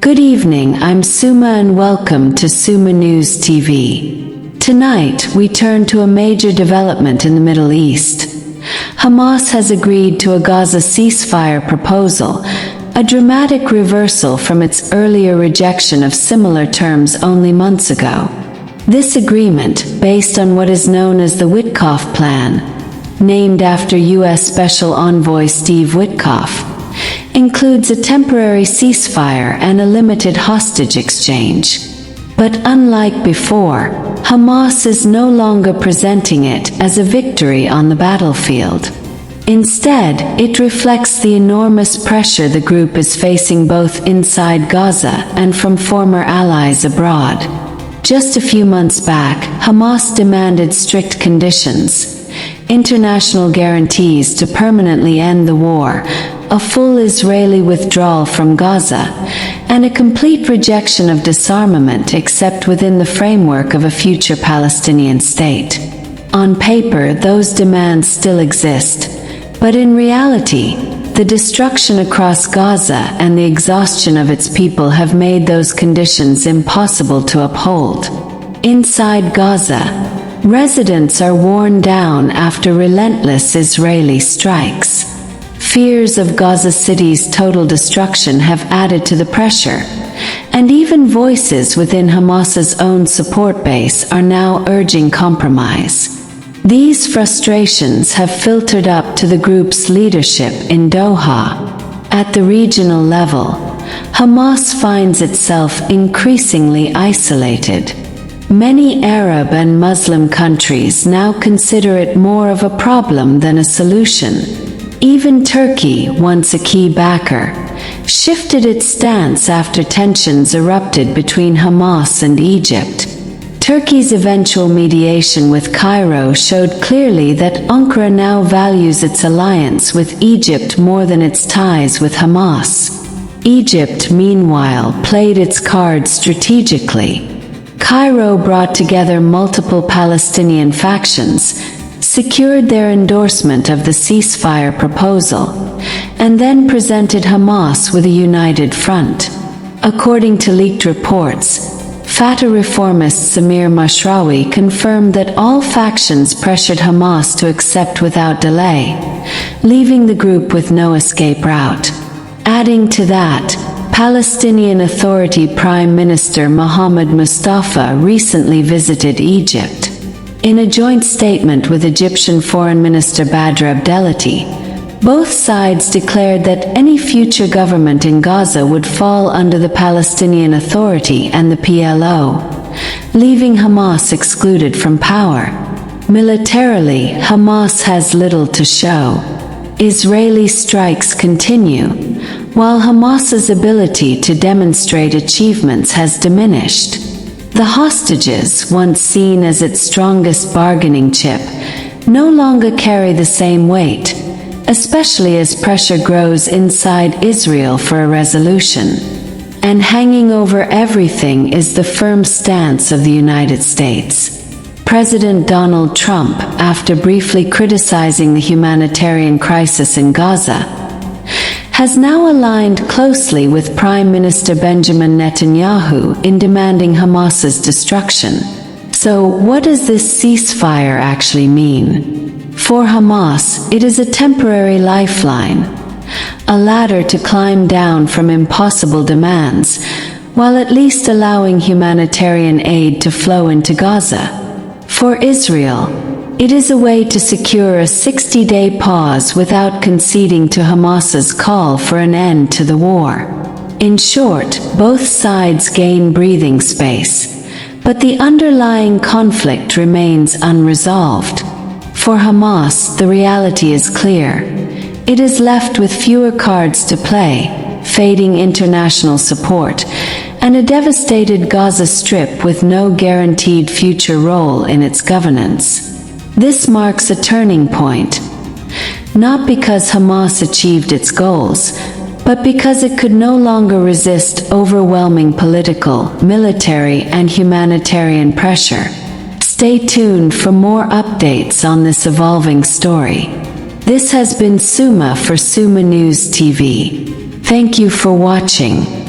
Good evening, I'm Summa and welcome to SUMMA News TV. Tonight, we turn to a major development in the Middle East. Hamas has agreed to a Gaza ceasefire proposal, a dramatic reversal from its earlier rejection of similar terms only months ago. This agreement, based on what is known as the Witkoff Plan, named after U.S. Special Envoy Steve Witkoff, includes a temporary ceasefire and a limited hostage exchange. But unlike before, Hamas is no longer presenting it as a victory on the battlefield. Instead, it reflects the enormous pressure the group is facing both inside Gaza and from former allies abroad. Just a few months back, Hamas demanded strict conditions, international guarantees to permanently end the war, a full Israeli withdrawal from Gaza, and a complete rejection of disarmament except within the framework of a future Palestinian state. On paper, those demands still exist, but in reality, the destruction across Gaza and the exhaustion of its people have made those conditions impossible to uphold. Inside Gaza, residents are worn down after relentless Israeli strikes. Fears of Gaza City's total destruction have added to the pressure, and even voices within Hamas's own support base are now urging compromise. These frustrations have filtered up to the group's leadership in Doha. At the regional level, Hamas finds itself increasingly isolated. Many Arab and Muslim countries now consider it more of a problem than a solution. Even Turkey, once a key backer, shifted its stance after tensions erupted between Hamas and Egypt. Turkey's eventual mediation with Cairo showed clearly that Ankara now values its alliance with Egypt more than its ties with Hamas. Egypt, meanwhile, played its cards strategically. Cairo brought together multiple Palestinian factions, secured their endorsement of the ceasefire proposal, and then presented Hamas with a united front. According to leaked reports, Fatah reformist Samir Mashrawi confirmed that all factions pressured Hamas to accept without delay, leaving the group with no escape route. Adding to that, Palestinian Authority Prime Minister Mohammed Mustafa recently visited Egypt. In a joint statement with Egyptian Foreign Minister Badr Abdelati, both sides declared that any future government in Gaza would fall under the Palestinian Authority and the PLO, leaving Hamas excluded from power. Militarily, Hamas has little to show. Israeli strikes continue, while Hamas's ability to demonstrate achievements has diminished. The hostages, once seen as its strongest bargaining chip, no longer carry the same weight, especially as pressure grows inside Israel for a resolution. And hanging over everything is the firm stance of the United States. President Donald Trump, after briefly criticizing the humanitarian crisis in Gaza, has now aligned closely with Prime Minister Benjamin Netanyahu in demanding Hamas's destruction. So, what does this ceasefire actually mean? For Hamas, it is a temporary lifeline, a ladder to climb down from impossible demands, while at least allowing humanitarian aid to flow into Gaza. For Israel, it is a way to secure a 60-day pause without conceding to Hamas's call for an end to the war. In short, both sides gain breathing space, but the underlying conflict remains unresolved. For Hamas, the reality is clear. It is left with fewer cards to play, fading international support, and a devastated Gaza Strip with no guaranteed future role in its governance. This marks a turning point, not because Hamas achieved its goals, but because it could no longer resist overwhelming political, military, and humanitarian pressure. Stay tuned for more updates on this evolving story. This has been Summa for Summa News TV. Thank you for watching.